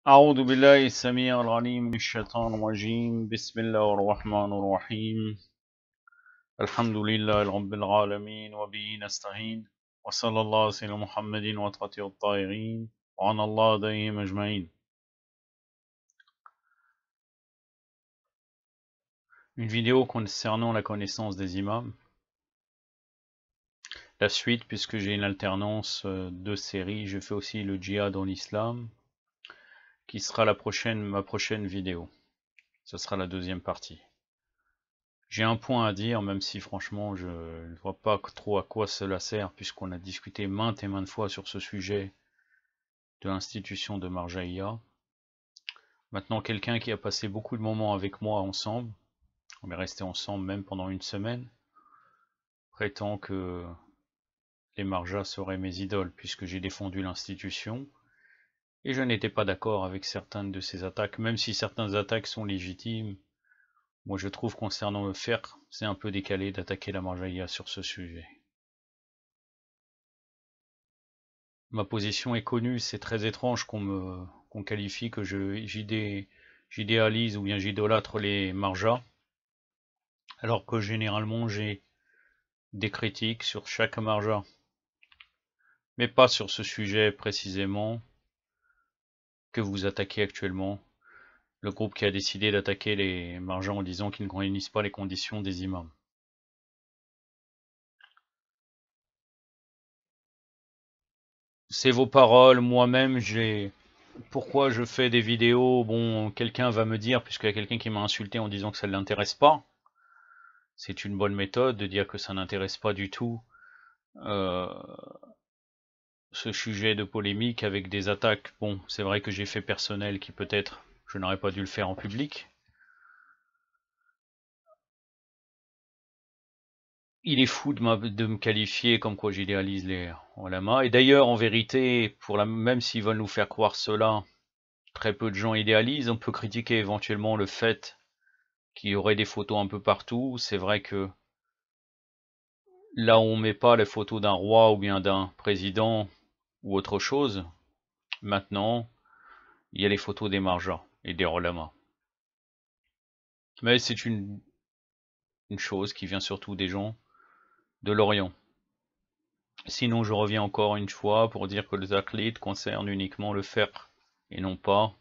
أعوذ بالله السميع العليم من الشيطان الرجيم بسم الله الرحمن الرحيم الحمد لله رب العالمين وبه نستعين وصلى الله على سيدنا محمد وطاعته الطاهرين وعلى الله دائهم أجمعين. Une vidéo concernant la connaissance des imams. La suite, puisque j'ai une alternance de séries, je fais aussi le djihad en islam, qui sera ma prochaine vidéo. Ce sera la deuxième partie. J'ai un point à dire, même si franchement je ne vois pas trop à quoi cela sert, puisqu'on a discuté maintes et maintes fois sur ce sujet de l'institution de Marjaïa. Maintenant, quelqu'un qui a passé beaucoup de moments avec moi ensemble, on est resté ensemble même pendant une semaine, prétend que les Marjas seraient mes idoles, puisque j'ai défendu l'institution, et je n'étais pas d'accord avec certaines de ces attaques, même si certaines attaques sont légitimes. Moi je trouve concernant le fer, c'est un peu décalé d'attaquer la Marjaïa sur ce sujet. Ma position est connue, c'est très étrange qu'on qualifie que j'idéalise ou bien j'idolâtre les marjas, alors que généralement j'ai des critiques sur chaque marja, mais pas sur ce sujet précisément que vous attaquez actuellement, le groupe qui a décidé d'attaquer les marjas en disant qu'ils ne réunissent pas les conditions des imams. C'est vos paroles, moi-même pourquoi je fais des vidéos, bon, quelqu'un va me dire, puisqu'il y a quelqu'un qui m'a insulté en disant que ça ne l'intéresse pas, c'est une bonne méthode de dire que ça n'intéresse pas du tout euh, ce sujet de polémique avec des attaques. Bon, c'est vrai que j'ai fait personnel qui peut-être je n'aurais pas dû le faire en public. Il est fou de me qualifier comme quoi j'idéalise les ulama. Et d'ailleurs, en vérité, même s'ils veulent nous faire croire cela, très peu de gens idéalisent. On peut critiquer éventuellement le fait qu'il y aurait des photos un peu partout. C'est vrai que là où on met pas les photos d'un roi ou bien d'un président ou autre chose, maintenant, il y a les photos des marjas et des relamas. Mais c'est une chose qui vient surtout des gens de l'Orient. Sinon, je reviens encore une fois pour dire que les athlètes concernent uniquement le faire et non pas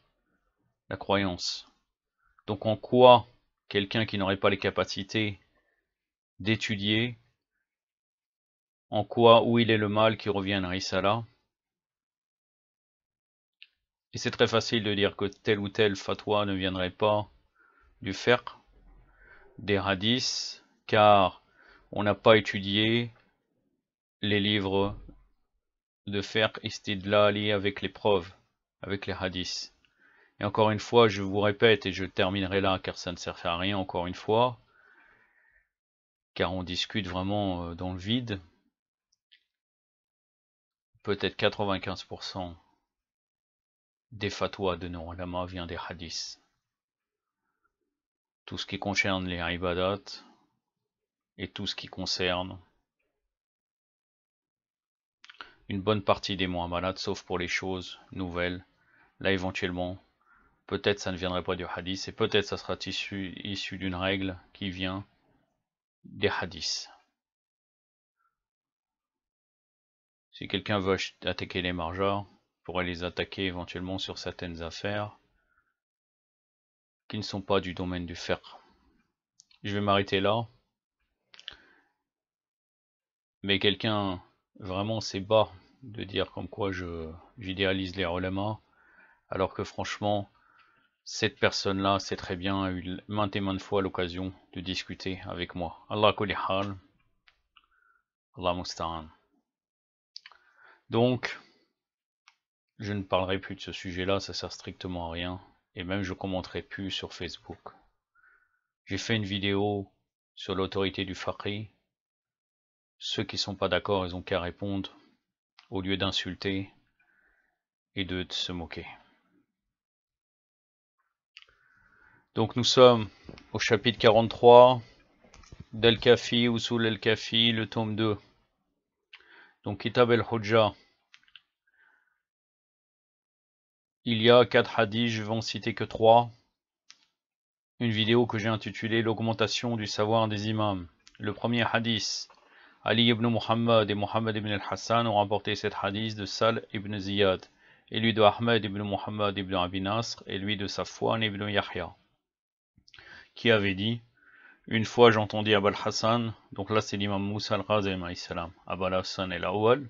la croyance. Donc en quoi quelqu'un qui n'aurait pas les capacités d'étudier, en quoi, où il est le mal qui revient à Risala? Et c'est très facile de dire que tel ou tel fatwa ne viendrait pas du fiqh, des hadiths, car on n'a pas étudié les livres de fiqh istidlali avec les preuves, avec les hadiths. Et encore une fois, je vous répète, et je terminerai là car ça ne sert à rien encore une fois, car on discute vraiment dans le vide, peut-être 95% des fatwas de nos ulama vient des hadiths. Tout ce qui concerne les ibadat et tout ce qui concerne une bonne partie des muamalat, sauf pour les choses nouvelles. Là, éventuellement, peut-être ça ne viendrait pas du hadith, et peut-être ça sera issu d'une règle qui vient des hadiths. Si quelqu'un veut attaquer les marjas, pourrait les attaquer éventuellement sur certaines affaires qui ne sont pas du domaine du fiqh. Je vais m'arrêter là, mais quelqu'un, vraiment c'est bas de dire comme quoi j'idéalise les ulama, alors que franchement, cette personne-là, c'est très bien, a eu maintes et maintes fois l'occasion de discuter avec moi. Allah kulli hal, Allah musta'an. Donc, je ne parlerai plus de ce sujet-là, ça sert strictement à rien, et même je commenterai plus sur Facebook. J'ai fait une vidéo sur l'autorité du faqih. Ceux qui sont pas d'accord, ils ont qu'à répondre, au lieu d'insulter et de se moquer. Donc nous sommes au chapitre 43 d'Al-Kafi, Usul Al-Kafi, le tome 2. Donc Kitab al-Hujja. Il y a 4 hadiths, je vais en citer que 3. Une vidéo que j'ai intitulée L'augmentation du savoir des imams. Le premier hadith, Ali ibn Muhammad et Muhammad ibn al-Hassan ont rapporté cet hadith de Sal ibn Ziyad, et lui de Ahmed ibn Muhammad ibn Abi Nasr, et lui de Safwan ibn Yahya, qui avait dit: une fois j'entendis Abul Hassan, donc là c'est l'imam Moussa al-Qazim alayhi salam, Abul Hassan el-Awwal,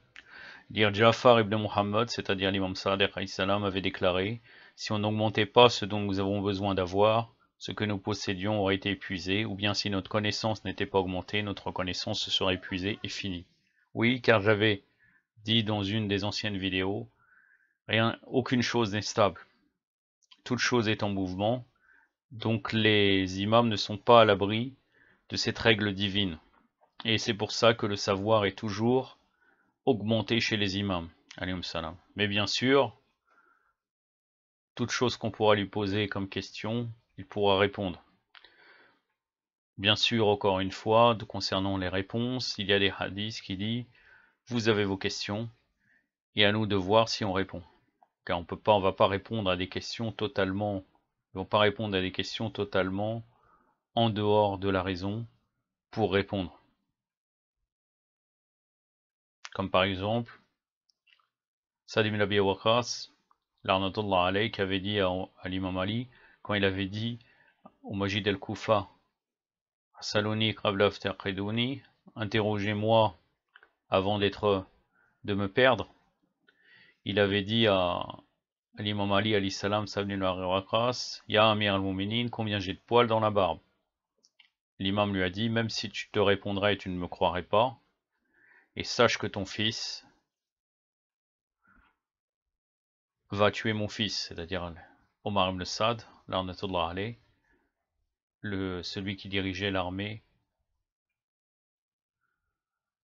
dire Jafar ibn Muhammad, c'est-à-dire l'imam Sadiq alayhi salam, avait déclaré: si on n'augmentait pas ce dont nous avons besoin d'avoir, ce que nous possédions aurait été épuisé, ou bien si notre connaissance n'était pas augmentée, notre connaissance se serait épuisée et finie. Oui, car j'avais dit dans une des anciennes vidéos, aucune chose n'est stable. Toute chose est en mouvement, donc les imams ne sont pas à l'abri de cette règle divine. Et c'est pour ça que le savoir est toujours augmenté chez les imams. Alayhum salam. Mais bien sûr, toute chose qu'on pourra lui poser comme question, il pourra répondre. Bien sûr, encore une fois, concernant les réponses, il y a des hadiths qui disent: vous avez vos questions, et à nous de voir si on répond. Car on va pas répondre à des questions totalement, en dehors de la raison pour répondre. Comme par exemple, Sa'd ibn Abi Waqqas, La'natullah alayhi, qui avait dit à l'imam Ali, quand il avait dit au Majid al-Kufa, Saloni qabla aftaqiduni, interrogez-moi avant de me perdre, il avait dit à l'imam Ali alayhi salam, Sa'd ibn Abi Waqqas, Ya Amir al-Mu'minin, combien j'ai de poils dans la barbe? L'imam lui a dit: même si tu te répondrais, tu ne me croirais pas, et sache que ton fils va tuer mon fils, c'est-à-dire Omar ibn Saad, la'natullah alayh, celui qui dirigeait l'armée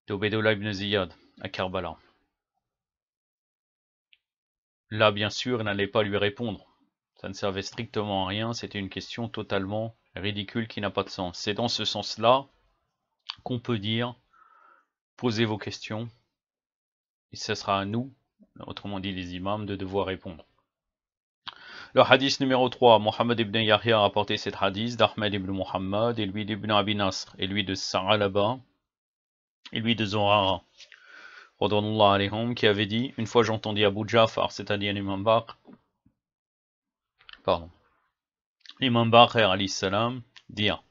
d'Ubaydullah ibn Ziyad à Karbala. Là, bien sûr, il n'allait pas lui répondre. Ça ne servait strictement à rien, c'était une question totalement ridicule qui n'a pas de sens. C'est dans ce sens-là qu'on peut dire: posez vos questions, et ce sera à nous, autrement dit les imams, de devoir répondre. Le hadith numéro 3, Mohammed ibn Yahya a rapporté cet hadith d'Ahmed ibn Muhammad, et lui d'Ibn Abi Nasr, et lui de Sa'alaba, et lui de Zurara, radhiyallahu alayhim, qui avait dit: une fois j'entendis Abu Ja'far, c'est-à-dire l'imam Baqir, alayhi salam, dire: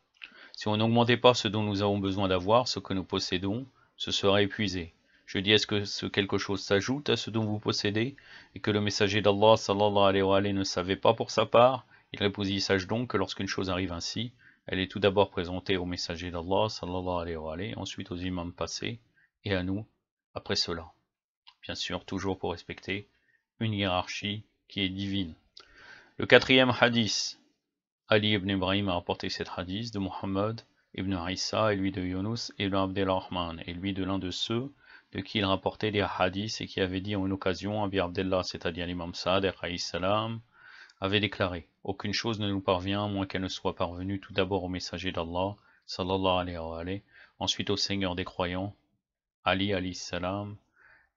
si on n'augmentait pas ce dont nous avons besoin d'avoir, ce que nous possédons, ce serait épuisé. Je dis: est-ce que quelque chose s'ajoute à ce dont vous possédez, et que le messager d'Allah sallallahu alayhi wa alayhi ne savait pas pour sa part? Il répondit: sache donc que lorsqu'une chose arrive ainsi, elle est tout d'abord présentée au messager d'Allah sallallahu alayhi wa alayhi, ensuite aux imams passés, et à nous après cela. Bien sûr, toujours pour respecter une hiérarchie qui est divine. Le quatrième hadith, Ali ibn Ibrahim a rapporté cet hadith de Muhammad ibn Isa, et lui de Yunus ibn Abdelrahman, et lui de l'un de ceux de qui il rapportait des hadiths, et qui avait dit en une occasion: Abi Abdallah, c'est-à-dire l'imam Sadiq alayhi salam, avait déclaré: aucune chose ne nous parvient à moins qu'elle ne soit parvenue tout d'abord au messager d'Allah sallallahu alayhi wa alayhi, ensuite au Seigneur des croyants, Ali alayhi salam,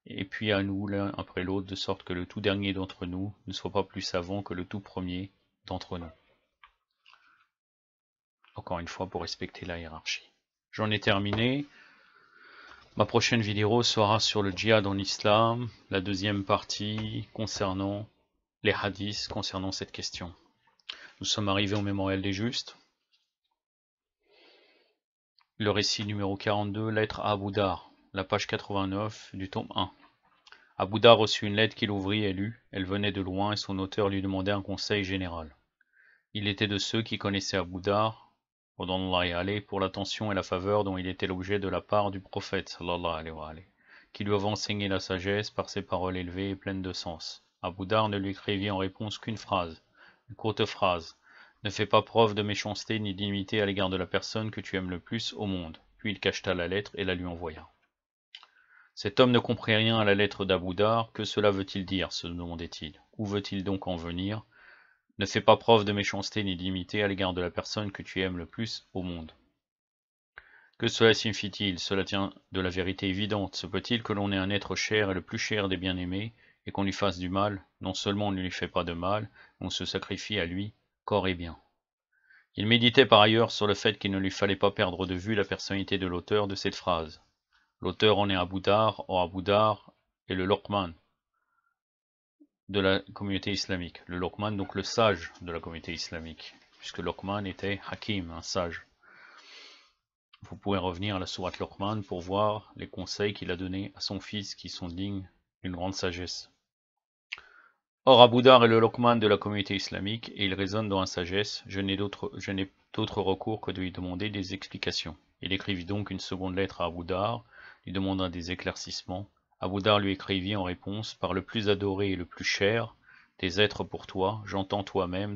et puis à nous l'un après l'autre, de sorte que le tout dernier d'entre nous ne soit pas plus savant que le tout premier d'entre nous. Encore une fois, pour respecter la hiérarchie. J'en ai terminé. Ma prochaine vidéo sera sur le djihad en islam, la deuxième partie concernant les hadiths, concernant cette question. Nous sommes arrivés au mémorial des justes. Le récit numéro 42, lettre à Abu Dar, la page 89 du tome 1. Abu Dar reçut une lettre qu'il ouvrit et lut. Elle venait de loin, et son auteur lui demandait un conseil général. Il était de ceux qui connaissaient Abu Dar, pour l'attention et la faveur dont il était l'objet de la part du prophète, sallallahu alayhi wa alayhi, qui lui avait enseigné la sagesse par ses paroles élevées et pleines de sens. Abu Dar ne lui écrivit en réponse qu'une phrase, une courte phrase: ne fais pas preuve de méchanceté ni d'inimité à l'égard de la personne que tu aimes le plus au monde. Puis il cacheta la lettre et la lui envoya. Cet homme ne comprit rien à la lettre d'Abu Dar. Que cela veut-il dire, se demandait-il. Où veut-il donc en venir? Ne fais pas preuve de méchanceté ni d'inimité à l'égard de la personne que tu aimes le plus au monde. Que cela signifie-t-il? Cela tient de la vérité évidente. Se peut-il que l'on ait un être cher et le plus cher des bien-aimés, et qu'on lui fasse du mal, non seulement on ne lui fait pas de mal, mais on se sacrifie à lui, corps et bien. Il méditait par ailleurs sur le fait qu'il ne lui fallait pas perdre de vue la personnalité de l'auteur de cette phrase. L'auteur en est Abu Dar, or Abu Dar est le Luqman de la communauté islamique. Le Luqman, donc le sage de la communauté islamique, puisque Luqman était Hakim, un sage. Vous pouvez revenir à la sourate Luqman pour voir les conseils qu'il a donnés à son fils qui sont dignes d'une grande sagesse. Or, Abu Dar est le Luqman de la communauté islamique et il raisonne dans la sagesse. Je n'ai d'autre recours que de lui demander des explications. Il écrivit donc une seconde lettre à Abu Dar, lui demandant des éclaircissements. Abu Dar lui écrivit en réponse: par le plus adoré et le plus cher des êtres pour toi, j'entends toi-même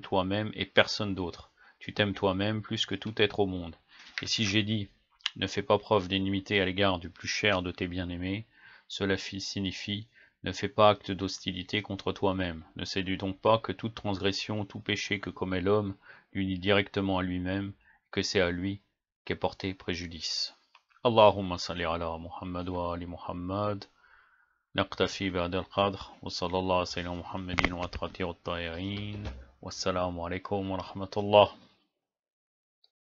et personne d'autre. Tu t'aimes toi-même plus que tout être au monde. Et si j'ai dit: ne fais pas preuve d'inimité à l'égard du plus cher de tes bien-aimés, cela signifie: ne fais pas acte d'hostilité contre toi-même. Ne sais-tu donc pas que toute transgression, tout péché que commet l'homme l'unit directement à lui-même, et que c'est à lui qu'est porté préjudice. Allahumma salli ala Muhammad wa ali Muhammad. نقتفي بهذا القدر وصلى الله على سيدنا محمد وعلى آله الطاهرين والسلام عليكم ورحمة الله.